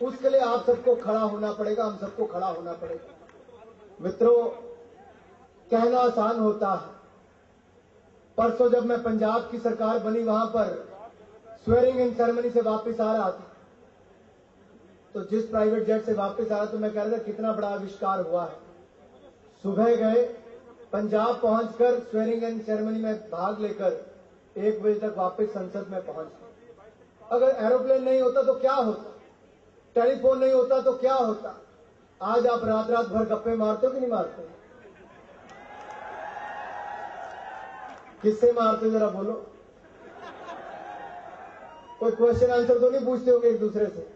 उसके लिए आप सबको खड़ा होना पड़ेगा, हम सबको खड़ा होना पड़ेगा। मित्रों, कहना आसान होता है। परसों जब मैं पंजाब की सरकार बनी, वहां पर स्वेरिंग इन सेरेमनी से वापस आ रहा था, तो जिस प्राइवेट जेट से वापस आ रहा तो मैं कह रहा था कितना बड़ा आविष्कार हुआ है। सुबह गए, पंजाब पहुंचकर स्वेरिंग इन सेरेमनी में भाग लेकर 1 बजे तक वापस संसद में पहुंच गए। अगर एरोप्लेन नहीं होता तो क्या होता, टेलीफोन नहीं होता तो क्या होता। आज आप रात रात भर गप्पे मारते हो कि नहीं मारते? किससे मारते हो जरा बोलो। कोई क्वेश्चन आंसर तो नहीं पूछते होंगे एक दूसरे से।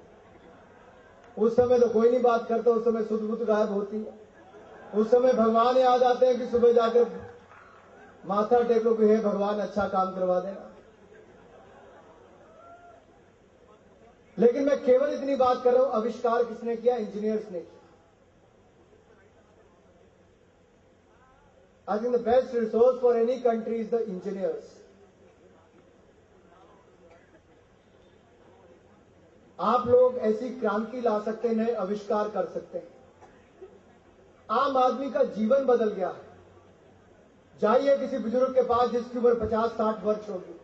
उस समय तो कोई नहीं बात करता, उस समय सुध बुध गायब होती है। उस समय भगवान याद आते हैं कि सुबह जाकर माथा टेको कि हे भगवान अच्छा काम करवा देना। लेकिन मैं केवल इतनी बात कर रहा हूं, आविष्कार किसने किया? इंजीनियर्स ने किया। I think the best resource for any country is the engineers. आप लोग ऐसी क्रांति ला सकते हैं, नए आविष्कार कर सकते हैं। आम आदमी का जीवन बदल गया है। जाइए किसी बुजुर्ग के पास जिसकी उम्र 50-60 वर्ष होगी,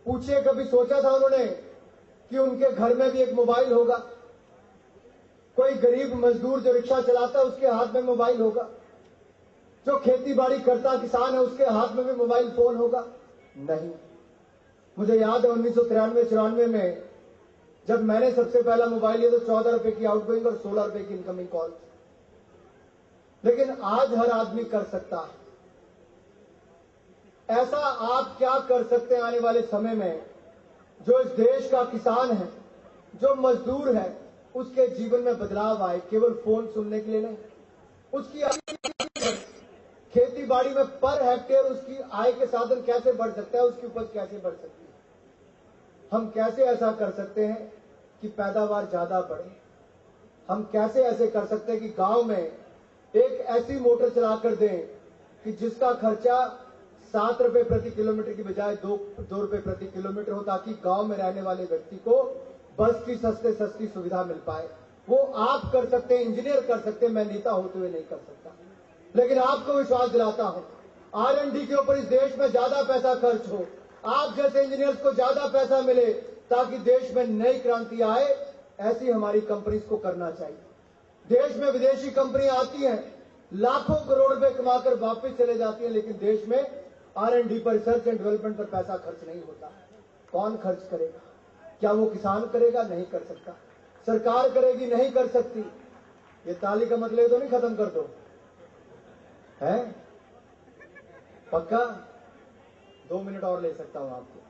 पूछिए कभी सोचा था उन्होंने कि उनके घर में भी एक मोबाइल होगा? कोई गरीब मजदूर जो रिक्शा चलाता है उसके हाथ में मोबाइल होगा? जो खेती बाड़ी करता किसान है उसके हाथ में भी मोबाइल फोन होगा? नहीं। मुझे याद है 1993-94 में जब मैंने सबसे पहला मोबाइल लिया तो 14 रुपए की आउटगोइंग और 16 रुपए की इनकमिंग कॉल। लेकिन आज हर आदमी कर सकता है। ऐसा आप क्या कर सकते हैं आने वाले समय में जो इस देश का किसान है, जो मजदूर है, उसके जीवन में बदलाव आए? केवल फोन सुनने के लिए नहीं, उसकी खेती बाड़ी में पर हेक्टेयर उसकी आय के साधन कैसे बढ़ सकता है, उसकी उपज कैसे बढ़ सकती है? हम कैसे ऐसा कर सकते हैं कि पैदावार ज्यादा बढ़े? हम कैसे ऐसे कर सकते हैं कि गांव में एक ऐसी मोटर चलाकर दें कि जिसका खर्चा 7 रुपए प्रति किलोमीटर की बजाय 2 रुपए प्रति किलोमीटर हो, ताकि गांव में रहने वाले व्यक्ति को बस की सस्ती सुविधा मिल पाए? वो आप कर सकते हैं, इंजीनियर कर सकते हैं, मैं नेता होते हुए नहीं कर सकता। लेकिन आपको विश्वास दिलाता हूं, R&D के ऊपर इस देश में ज्यादा पैसा खर्च हो, आप जैसे इंजीनियर्स को ज्यादा पैसा मिले ताकि देश में नई क्रांति आए, ऐसी हमारी कंपनीज को करना चाहिए। देश में विदेशी कंपनियां आती हैं, लाखों करोड़ रुपए कमाकर वापस चले जाती हैं, लेकिन देश में R&D पर, रिसर्च एंड डेवलपमेंट पर पैसा खर्च नहीं होता। कौन खर्च करेगा? क्या वो किसान करेगा? नहीं कर सकता। सरकार करेगी? नहीं कर सकती। ये ताली का मतलब तो नहीं खत्म कर दो है? पक्का 2 मिनट और ले सकता हूं आपको।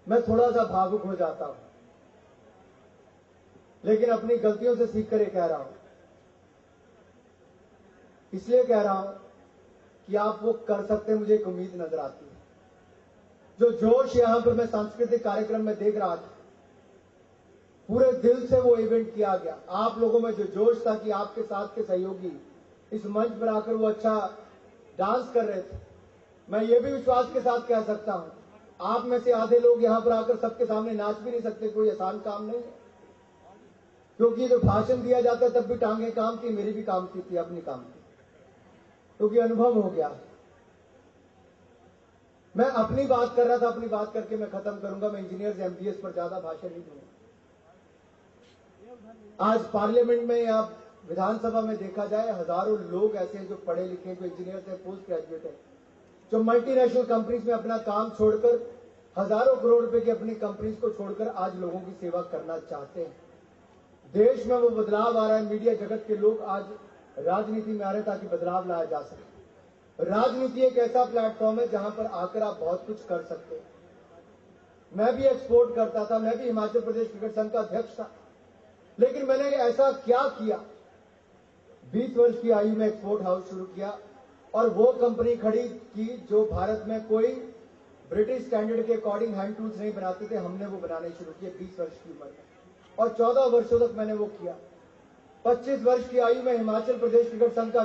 मैं थोड़ा सा भावुक हो जाता हूं, लेकिन अपनी गलतियों से सीखकर ये कह रहा हूं। इसलिए कह रहा हूं कि आप वो कर सकते हैं, मुझे एक उम्मीद नजर आती है। जो जोश यहां पर मैं सांस्कृतिक कार्यक्रम में देख रहा था, पूरे दिल से वो इवेंट किया गया। आप लोगों में जो जोश था कि आपके साथ के सहयोगी इस मंच पर आकर वो अच्छा डांस कर रहे थे, मैं ये भी विश्वास के साथ कह सकता हूं, आप में से आधे लोग यहां पर आकर सबके सामने नाच भी नहीं सकते। कोई आसान काम नहीं है, क्योंकि जो भाषण दिया जाता है तब भी टांगे काम थी, मेरी भी काम थी, अपनी काम थी, क्योंकि अनुभव हो गया। मैं अपनी बात कर रहा था, अपनी बात करके मैं खत्म करूंगा। मैं इंजीनियर्स MBS पर ज्यादा भाषण नहीं दूंगा। आज पार्लियामेंट में या विधानसभा में देखा जाए, हजारों लोग ऐसे हैं जो पढ़े लिखे, जो इंजीनियर्स हैं, पोस्ट ग्रेजुएट हैं, जो मल्टीनेशनल कंपनीज में अपना काम छोड़कर, हजारों करोड़ रुपए की अपनी कंपनीज को छोड़कर आज लोगों की सेवा करना चाहते हैं। देश में वो बदलाव आ रहा है। मीडिया जगत के लोग आज राजनीति में आ रहे हैं ताकि बदलाव लाया जा सके। राजनीति एक ऐसा प्लेटफॉर्म है जहां पर आकर आप बहुत कुछ कर सकते हैं। मैं भी एक्सपोर्ट करता था, मैं भी हिमाचल प्रदेश क्रिकेट संघ का अध्यक्ष था, लेकिन मैंने ऐसा क्या किया? 20 वर्ष की आयु में एक्सपोर्ट हाउस शुरू किया और वो कंपनी खड़ी की जो भारत में कोई ब्रिटिश स्टैंडर्ड के अकॉर्डिंग हैंड टूल्स नहीं बनाते थे, हमने वो बनाने शुरू किए 20 वर्ष की उम्र में, और 14 वर्षों तक मैंने वो किया। 25 वर्ष की आयु में हिमाचल प्रदेश क्रिकेट संघ का